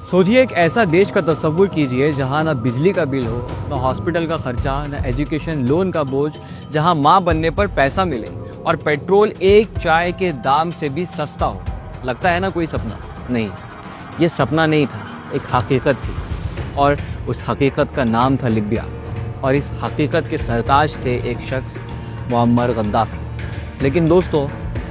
सोचिए एक ऐसा देश का तस्वुर कीजिए जहाँ ना बिजली का बिल हो, ना हॉस्पिटल का खर्चा, ना एजुकेशन लोन का बोझ, जहाँ माँ बनने पर पैसा मिले और पेट्रोल एक चाय के दाम से भी सस्ता हो। लगता है ना कोई सपना? नहीं, ये सपना नहीं था, एक हकीकत थी। और उस हकीकत का नाम था लीबिया। और इस हकीकत के सरताज थे एक शख्स, मुअम्मर गद्दाफी। लेकिन दोस्तों,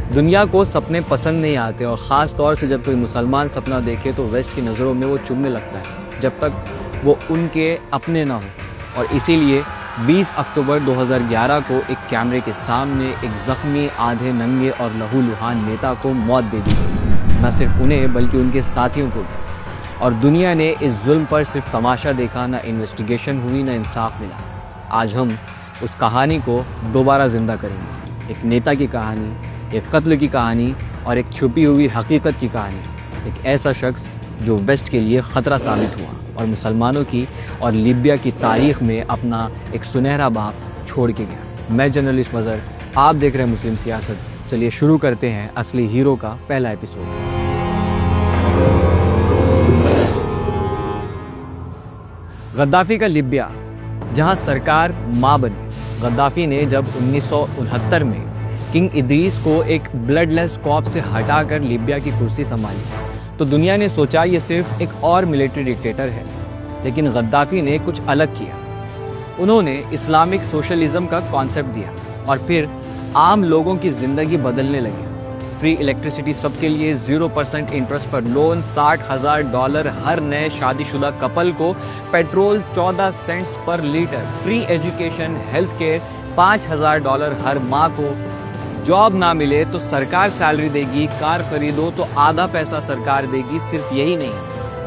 दुनिया को सपने पसंद नहीं आते, और ख़ास तौर से जब कोई मुसलमान सपना देखे तो वेस्ट की नज़रों में वो चुभने लगता है, जब तक वो उनके अपने ना हो। और इसीलिए 20 अक्टूबर 2011 को एक कैमरे के सामने एक ज़ख्मी, आधे नंगे और लहूलुहान नेता को मौत दे दी गई। न सिर्फ उन्हें बल्कि उनके साथियों को भी। और दुनिया ने इस जुल्म पर सिर्फ तमाशा देखा, ना इन्वेस्टिगेशन हुई, ना इंसाफ मिला। आज हम उस कहानी को दोबारा ज़िंदा करेंगे। एक नेता की कहानी, एक कत्ल की कहानी और एक छुपी हुई हकीकत की कहानी। एक ऐसा शख्स जो वेस्ट के लिए ख़तरा साबित हुआ और मुसलमानों की और लीबिया की तारीख़ में अपना एक सुनहरा बाप छोड़ के गया। मैं जर्नलिस्ट मज़हर, आप देख रहे हैं मुस्लिम सियासत। चलिए शुरू करते हैं असली हीरो का पहला एपिसोड। गद्दाफ़ी का लीबिया, जहां सरकार माँ बनी। गद्दाफ़ी ने जब 1969 में किंग इदरीस को एक ब्लडलेस कॉप से हटाकर लीबिया की कुर्सी संभाली तो दुनिया ने सोचा ये सिर्फ एक और मिलिट्री डिक्टेटर है। लेकिन गद्दाफ़ी ने कुछ अलग किया। उन्होंने इस्लामिक सोशलिज्म का कॉन्सेप्ट दिया और फिर आम लोगों की ज़िंदगी बदलने लगी। फ्री इलेक्ट्रिसिटी सबके लिए, 0% इंटरेस्ट पर लोन, $60,000 हर नए शादीशुदा कपल को, petrol 14 cents per litre, free education, health care, $5,000 हर माँ को। जॉब ना मिले तो सरकार सैलरी देगी, कार खरीदो तो आधा पैसा सरकार देगी। सिर्फ यही नहीं,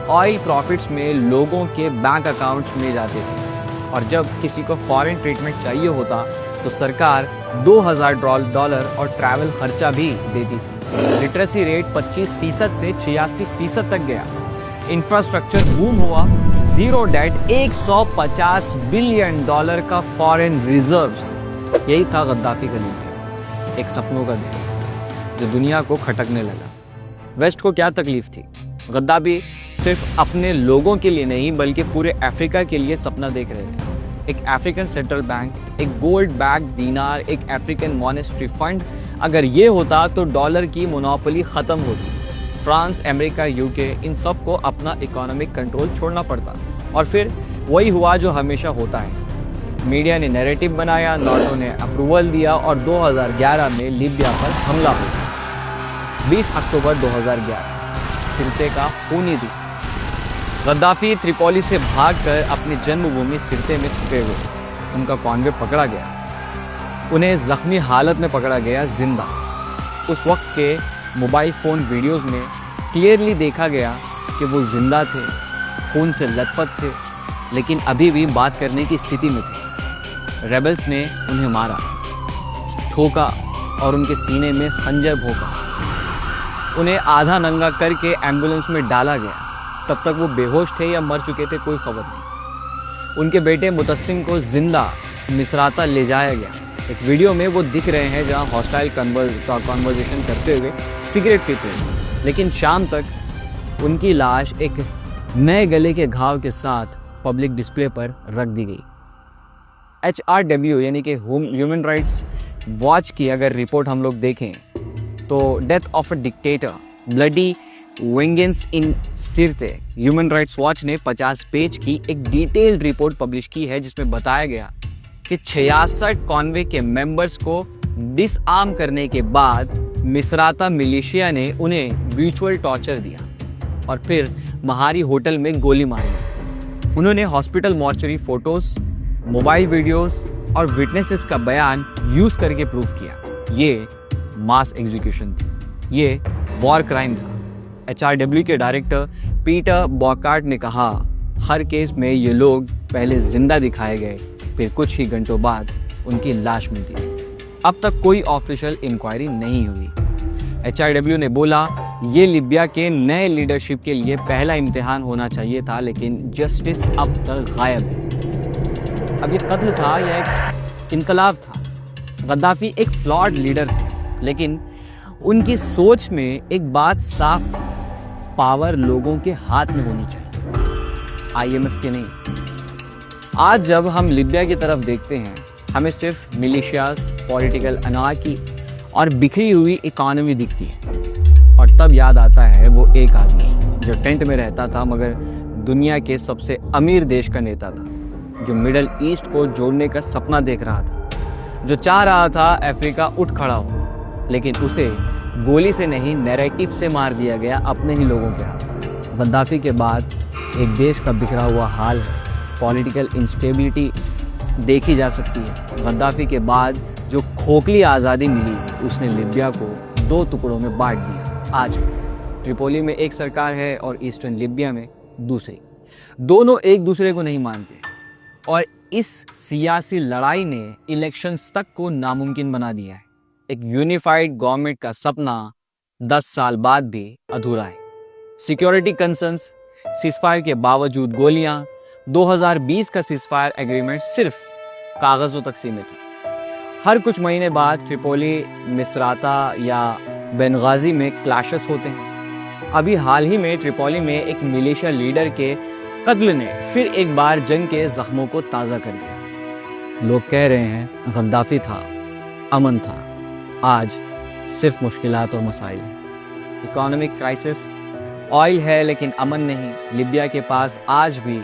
ऑयल प्रॉफिट्स में लोगों के बैंक अकाउंट्स में जाते थे। और जब किसी को फॉरेन ट्रीटमेंट चाहिए होता तो सरकार $2,000 और ट्रैवल खर्चा भी देती थी। लिटरेसी रेट 25% से 86% तक गया। इंफ्रास्ट्रक्चर बूम हुआ, जीरो डेट, $150 बिलियन का फॉरेन रिजर्व्स। यही था गद्दाफ़ी का लीबिया, एक सपनों का देश जो दुनिया को खटकने लगा। वेस्ट को क्या तकलीफ थी? गद्दाफ़ी सिर्फ अपने लोगों के लिए नहीं बल्कि पूरे अफ्रीका के लिए सपना देख रहे थे। एक अफ्रीकन सेंट्रल बैंक, एक गोल्ड बैक दीनार, एक अफ्रीकन मॉनेटरी फंड। अगर ये होता तो डॉलर की मोनोपोली ख़त्म होती। फ्रांस, अमेरिका, यूके, इन सब को अपना इकोनॉमिक कंट्रोल छोड़ना पड़ता। और फिर वही हुआ जो हमेशा होता है। मीडिया ने नैरेटिव बनाया, नाटो ने अप्रूवल दिया और 2011 में लीबिया पर हमला हुआ। 20 अक्टूबर 2011, सिरते का खूनी दिन। गद्दाफ़ी त्रिपोली से भागकर अपनी जन्मभूमि सिरते में छुपे हुए। उनका कॉन्वे पकड़ा गया, उन्हें ज़ख्मी हालत में पकड़ा गया जिंदा। उस वक्त के मोबाइल फ़ोन वीडियोस में क्लियरली देखा गया कि वो जिंदा थे, खून से लथपथ थे, लेकिन अभी भी बात करने की स्थिति में थे। रेबल्स ने उन्हें मारा, ठोका और उनके सीने में खंजर भोंका। उन्हें आधा नंगा करके एम्बुलेंस में डाला गया। तब तक वो बेहोश थे या मर चुके थे, कोई खबर नहीं। उनके बेटे मुतस्सिम को जिंदा मिसराता ले जाया गया। एक वीडियो में वो दिख रहे हैं जहां हॉस्टाइल कन्वर्सेशन करते हुए सिगरेट पीते हैं। लेकिन शाम तक उनकी लाश एक नए गले के घाव के साथ पब्लिक डिस्प्ले पर रख दी गई। HRW यानी कि ह्यूमन राइट्स वॉच की अगर रिपोर्ट हम लोग देखें तो death of a dictator, bloody vengeance in Sirte, human rights watch ने 50 पेज की एक डिटेल्ड रिपोर्ट पब्लिश की है जिसमें बताया गया कि 66 कॉन्वे के मेंबर्स को डिसआर्म करने के बाद मिसराता मिलिशिया ने उन्हें म्यूचुअल टॉर्चर दिया और फिर महारी होटल में गोली मारी। उन्होंने hospital mortuary photos, mobile videos और विटनेसेस का बयान यूज करके प्रूव किया ये मास एग्जीक्यूशन थी, ये वॉर क्राइम था। HRW के डायरेक्टर पीटर बॉकार्ट ने कहा, हर केस में ये लोग पहले जिंदा दिखाए गए, फिर कुछ ही घंटों बाद उनकी लाश मिलती। अब तक कोई ऑफिशियल इंक्वायरी नहीं हुई। HRW ने बोला, ये लीबिया के नए लीडरशिप के लिए पहला इम्तिहान होना चाहिए था, लेकिन जस्टिस अब तक गायब है। अब ये कत्ल था या एक इनकलाब था? गद्दाफ़ी एक फ्लॉड लीडर थे, लेकिन उनकी सोच में एक बात साफ थी, पावर लोगों के हाथ में होनी चाहिए, आईएमएफ के नहीं। आज जब हम लिबिया की तरफ देखते हैं, हमें सिर्फ मिलिशियाज, पॉलिटिकल अनार्की और बिखरी हुई इकॉनमी दिखती है। और तब याद आता है वो एक आदमी जो टेंट में रहता था मगर दुनिया के सबसे अमीर देश का नेता था, जो मिडल ईस्ट को जोड़ने का सपना देख रहा था, जो चाह रहा था अफ्रीका उठ खड़ा हो, लेकिन उसे गोली से नहीं नैरेटिव से मार दिया गया अपने ही लोगों के हाथ। गद्दाफी के बाद एक देश का बिखरा हुआ हाल है, पॉलिटिकल इंस्टेबिलिटी देखी जा सकती है। गद्दाफी के बाद जो खोखली आज़ादी मिली उसने लिबिया को दो टुकड़ों में बांट दिया। आज ट्रिपोली में एक सरकार है और ईस्टर्न लिबिया में दूसरी। दोनों एक दूसरे को नहीं मानते और इस सियासी लड़ाई ने इलेक्शंस तक को नामुमकिन बना दिया है। एक यूनिफाइड गवर्नमेंट का सपना 10 साल बाद भी अधूरा है। सिक्योरिटी कंसर्न्स, सीजफायर के बावजूद गोलियां, 2020 का सीजफायर एग्रीमेंट सिर्फ कागज़ों तक सीमित है। हर कुछ महीने बाद ट्रिपोली, मिसराता या बेनगाजी में क्लैशेस होते हैं। अभी हाल ही में ट्रिपोली में एक मिलिशिया लीडर के कत्ल ने फिर एक बार जंग के जख्मों को ताज़ा कर दिया। लोग कह रहे हैं गद्दाफी था, अमन था, आज सिर्फ मुश्किलात और मसाइल हैं। इकोनॉमिक क्राइसिस, ऑयल है लेकिन अमन नहीं। लिबिया के पास आज भी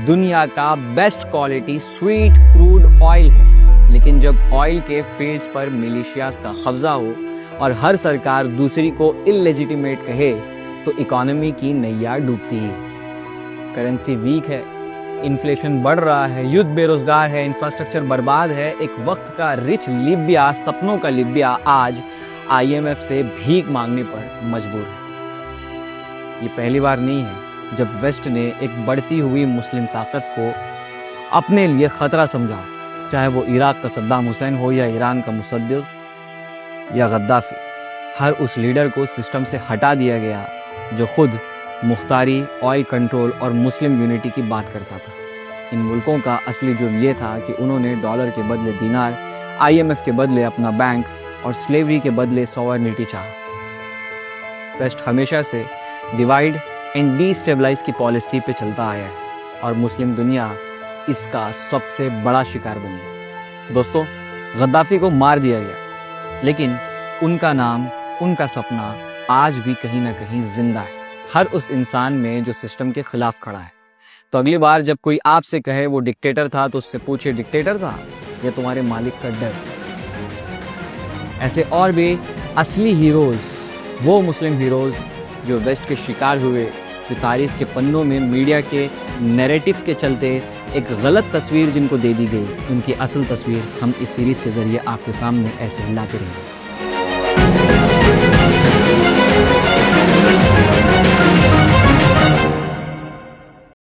दुनिया का best quality sweet crude oil है, लेकिन जब ऑयल के फील्ड्स पर मिलिशियाज का कब्जा हो और हर सरकार दूसरी को इलेजिटिमेट कहे तो इकोनॉमी की नैया डूबती है। करेंसी वीक है, इन्फ्लेशन बढ़ रहा है, युद्ध बेरोजगार है, इंफ्रास्ट्रक्चर बर्बाद है। एक वक्त का रिच लिबिया, सपनों का लिबिया आज आईएमएफ से भीख मांगने पर मजबूर है। ये पहली बार नहीं है जब वेस्ट ने एक बढ़ती हुई मुस्लिम ताकत को अपने लिए खतरा समझा, चाहे वो इराक का सद्दाम हुसैन हो या ईरान का मुसद्दिक या गद्दाफी। हर उस लीडर को सिस्टम से हटा दिया गया जो खुद मुख्तारी, ऑयल कंट्रोल और मुस्लिम यूनिटी की बात करता था। इन मुल्कों का असली जुर्म ये था कि उन्होंने डॉलर के बदले दिनार, आईएमएफ के बदले अपना बैंक और स्लेवरी के बदले सॉवरेनिटी चाहा। वेस्ट हमेशा से डिवाइड एंड डीस्टेबलाइज की पॉलिसी पे चलता आया है और मुस्लिम दुनिया इसका सबसे बड़ा शिकार बनी। दोस्तों, गद्दाफी को मार दिया गया, लेकिन उनका नाम, उनका सपना आज भी कहीं ना कहीं जिंदा है, हर उस इंसान में जो सिस्टम के खिलाफ खड़ा है। तो अगली बार जब कोई आपसे कहे वो डिक्टेटर था तो उससे पूछे डिक्टेटर था या तुम्हारे मालिक का डर। ऐसे और भी असली हीरोज, वो मुस्लिम हीरोज जो वेस्ट के शिकार हुए, जो तारीख के पन्नों में मीडिया के नैरेटिव्स के चलते एक गलत तस्वीर जिनको दे दी गई, उनकी असल तस्वीर हम इस सीरीज़ के ज़रिए आपके सामने ऐसे लाते रहेंगे।